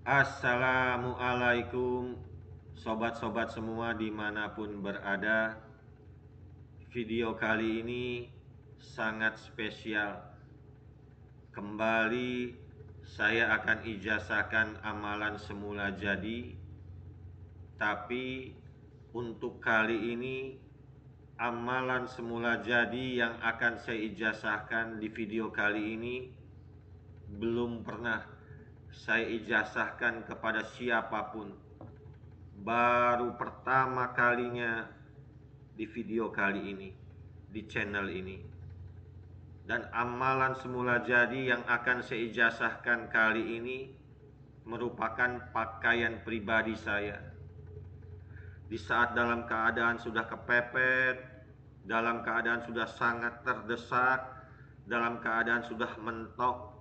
Assalamualaikum sobat-sobat semua dimanapun berada. Video kali ini sangat spesial. Kembali saya akan ijazahkan amalan semula jadi. Tapi untuk kali ini amalan semula jadi yang akan saya ijazahkan di video kali ini belum pernah saya ijazahkan kepada siapapun. Baru pertama kalinya di video kali ini, di channel ini. Dan amalan semula jadi yang akan saya ijazahkan kali ini merupakan pakaian pribadi saya. Di saat dalam keadaan sudah kepepet, dalam keadaan sudah sangat terdesak, dalam keadaan sudah mentok,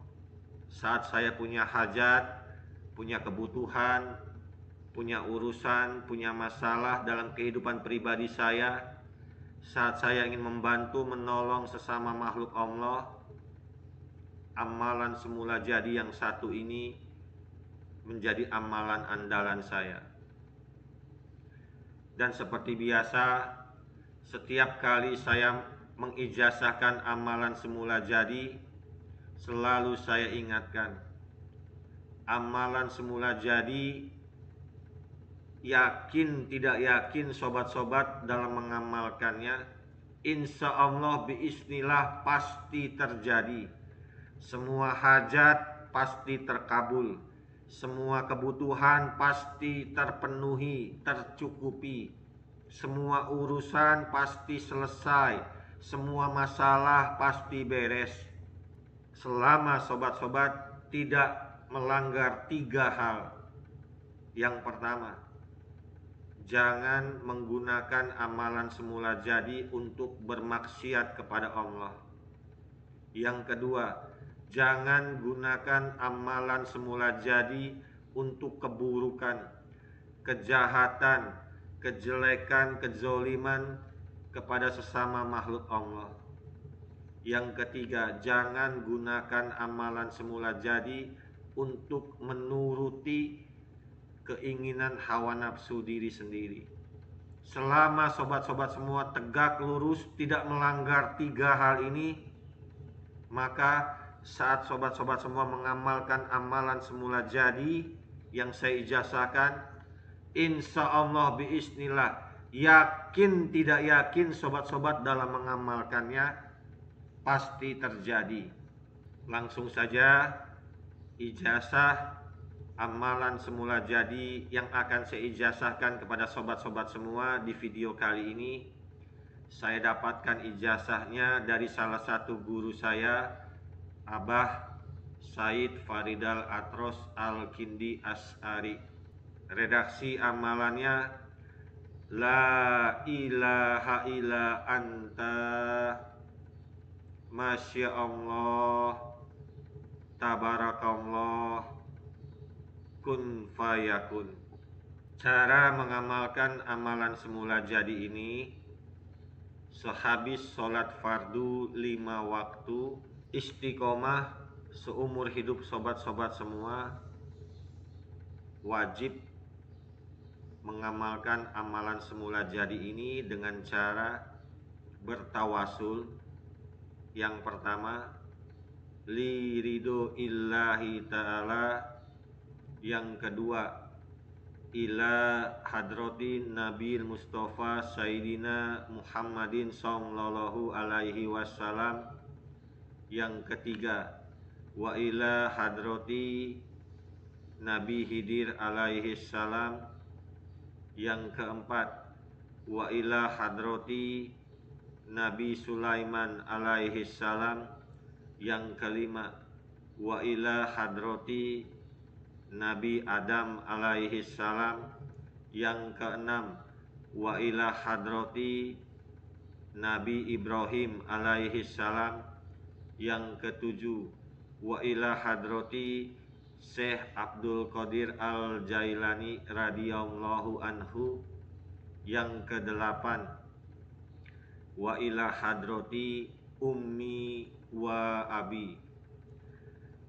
saat saya punya hajat, punya kebutuhan, punya urusan, punya masalah dalam kehidupan pribadi saya, saat saya ingin membantu menolong sesama makhluk Allah, amalan semula jadi yang satu ini menjadi amalan andalan saya. Dan seperti biasa, setiap kali saya mengijazahkan amalan semula jadi, selalu saya ingatkan, amalan semula jadi, yakin tidak yakin sobat-sobat dalam mengamalkannya, insya Allah biiznillah pasti terjadi. Semua hajat pasti terkabul, semua kebutuhan pasti terpenuhi, tercukupi, semua urusan pasti selesai, semua masalah pasti beres, selama sobat-sobat tidak melanggar 3 hal. Yang pertama, jangan menggunakan amalan semula jadi untuk bermaksiat kepada Allah. Yang kedua, jangan gunakan amalan semula jadi untuk keburukan, kejahatan, kejelekan, kezoliman kepada sesama makhluk Allah. Yang ketiga, jangan gunakan amalan semula jadi untuk menuruti keinginan hawa nafsu diri sendiri. Selama sobat-sobat semua tegak lurus tidak melanggar 3 hal ini, maka saat sobat-sobat semua mengamalkan amalan semula jadi yang saya ijazahkan, insya Allah biiznillah, yakin tidak yakin sobat-sobat dalam mengamalkannya pasti terjadi. Langsung saja ijazah amalan semula jadi yang akan saya ijazahkan kepada sobat-sobat semua di video kali ini. Saya dapatkan ijazahnya dari salah satu guru saya, Abah Said Faridal Atros Al-Kindi As'ari. Redaksi amalannya, La ilaha illa anta, Masya Allah, Tabarakallah, kun fayakun. Cara mengamalkan amalan semula jadi ini, sehabis sholat fardu 5 waktu, istiqomah seumur hidup sobat-sobat semua wajib mengamalkan amalan semula jadi ini dengan cara bertawasul. Yang pertama, li ridho illahi ta'ala. Yang kedua, ila hadrati Nabil Mustafa Sayyidina Muhammadin sallallahu alaihi wasallam. Yang ketiga, wa ila hadrati Nabi Khidir alaihi salam. Yang keempat, wa ila hadrati Nabi Sulaiman alaihi salam. Yang kelima, wa ila hadrati Nabi Adam alaihi salam. Yang keenam, wa ila hadrati Nabi Ibrahim alaihi salam. Yang ketujuh, wa ila hadrati Syekh Abdul Qadir Al-Jailani radhiyallahu anhu. Yang kedelapan, wa ila hadrati ummi wa abi.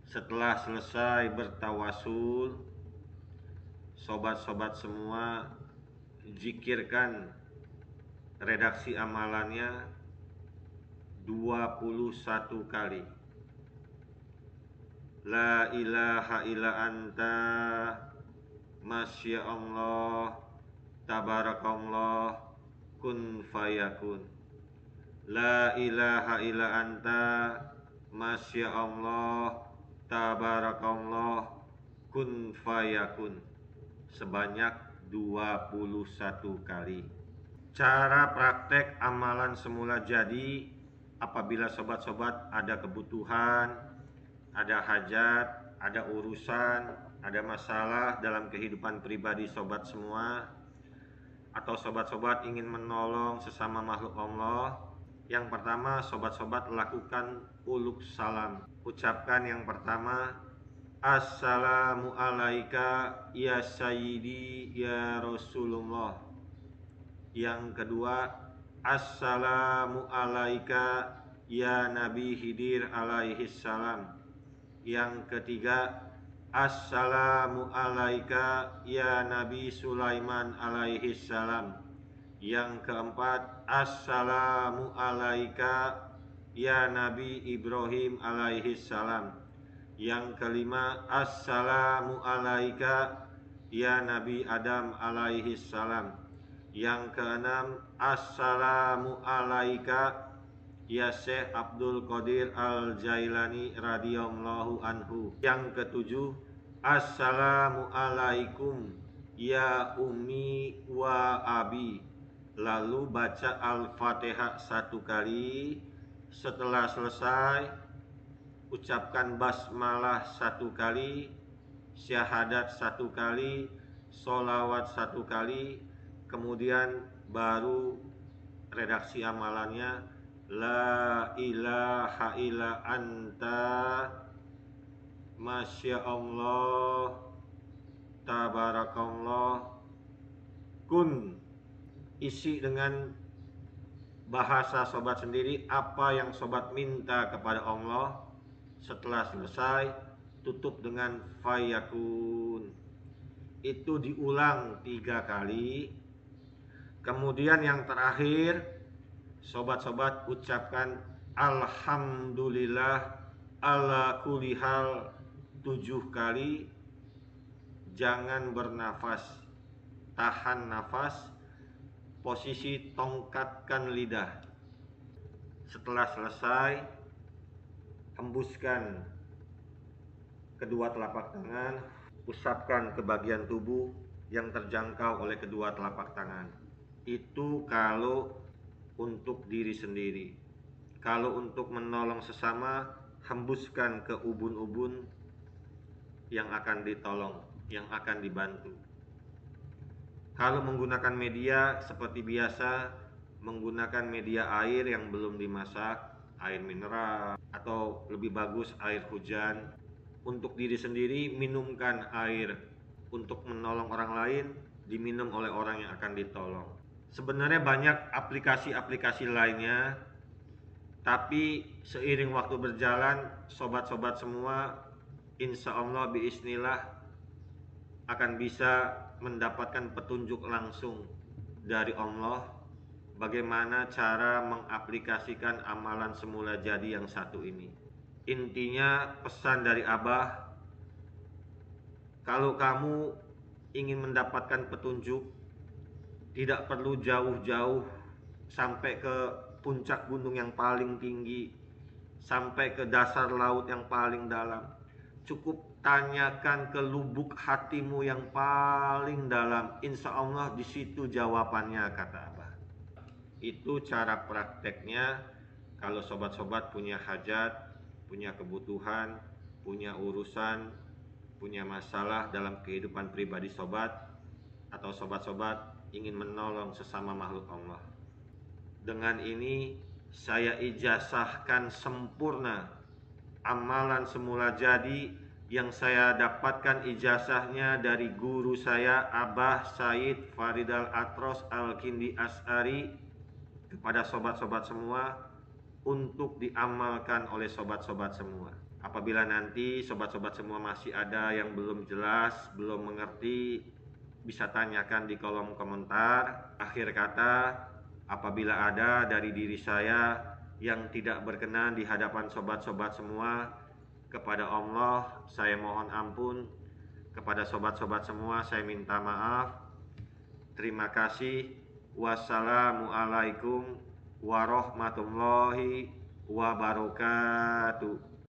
Setelah selesai bertawasul, sobat-sobat semua zikirkan redaksi amalannya 21 kali. La ilaha illa anta, masya Allah, tabarakallah, kun fayakun. La ilaha illa anta, masya Allah, tabarakallah, kun fayakun. Sebanyak 21 kali. Cara praktek amalan semula jadi, apabila sobat-sobat ada kebutuhan, ada hajat, ada urusan, ada masalah dalam kehidupan pribadi sobat semua, atau sobat-sobat ingin menolong sesama makhluk Allah, yang pertama sobat-sobat lakukan uluk salam. Ucapkan yang pertama, Assalamu alaika ya sayyidi ya Rasulullah. Yang kedua, Assalamu alaika ya Nabi Khidir alaihi salam. Yang ketiga, Assalamu alaika ya Nabi Sulaiman alaihi salam. Yang keempat, Assalamu alaika ya Nabi Ibrahim alaihi salam. Yang kelima, Assalamu alaika ya Nabi Adam alaihi salam. Yang keenam, Assalamu alaika ya Syekh Abdul Qadir Al-Jailani radhiyallahu anhu. Yang ketujuh, Assalamu alaikum ya ummi wa abi. Lalu baca Al-Fatihah 1 kali. Setelah selesai, ucapkan basmalah 1 kali, syahadat 1 kali, sholawat 1 kali, kemudian baru redaksi amalannya, La ilaha illa anta, masya Allah, tabarakallah, kun. Isi dengan bahasa sobat sendiri apa yang sobat minta kepada Allah. Setelah selesai, tutup dengan fayakun. Itu diulang 3 kali. Kemudian yang terakhir, sobat-sobat ucapkan Alhamdulillah ala kulli hal 7 kali. Jangan bernafas, tahan nafas, posisi tongkatkan lidah. Setelah selesai, hembuskan kedua telapak tangan, usapkan ke bagian tubuh yang terjangkau oleh kedua telapak tangan. Itu kalau untuk diri sendiri. Kalau untuk menolong sesama, hembuskan ke ubun-ubun yang akan ditolong, yang akan dibantu. Kalau menggunakan media seperti biasa, menggunakan media air yang belum dimasak, air mineral, atau lebih bagus air hujan. Untuk diri sendiri, minumkan air. Untuk menolong orang lain, diminum oleh orang yang akan ditolong. Sebenarnya banyak aplikasi-aplikasi lainnya, tapi seiring waktu berjalan, sobat-sobat semua insya Allah biiznillah akan bisa mendapatkan petunjuk langsung dari Allah bagaimana cara mengaplikasikan amalan semula jadi yang satu ini. Intinya pesan dari Abah, kalau kamu ingin mendapatkan petunjuk, tidak perlu jauh-jauh sampai ke puncak gunung yang paling tinggi, sampai ke dasar laut yang paling dalam. Cukup tanyakan ke lubuk hatimu yang paling dalam. Insya Allah di situ jawabannya, kata Abah. Itu cara prakteknya. Kalau sobat-sobat punya hajat, punya kebutuhan, punya urusan, punya masalah dalam kehidupan pribadi sobat, atau sobat-sobat ingin menolong sesama makhluk Allah, dengan ini saya ijazahkan sempurna amalan semula jadi yang saya dapatkan ijazahnya dari guru saya Abah Said Faridal Atros Al-Kindi As'ari kepada sobat-sobat semua untuk diamalkan oleh sobat-sobat semua. Apabila nanti sobat-sobat semua masih ada yang belum jelas, belum mengerti, bisa tanyakan di kolom komentar. Akhir kata, apabila ada dari diri saya yang tidak berkenan di hadapan sobat-sobat semua, kepada Allah saya mohon ampun, kepada sobat-sobat semua saya minta maaf. Terima kasih. Wassalamualaikum warahmatullahi wabarakatuh.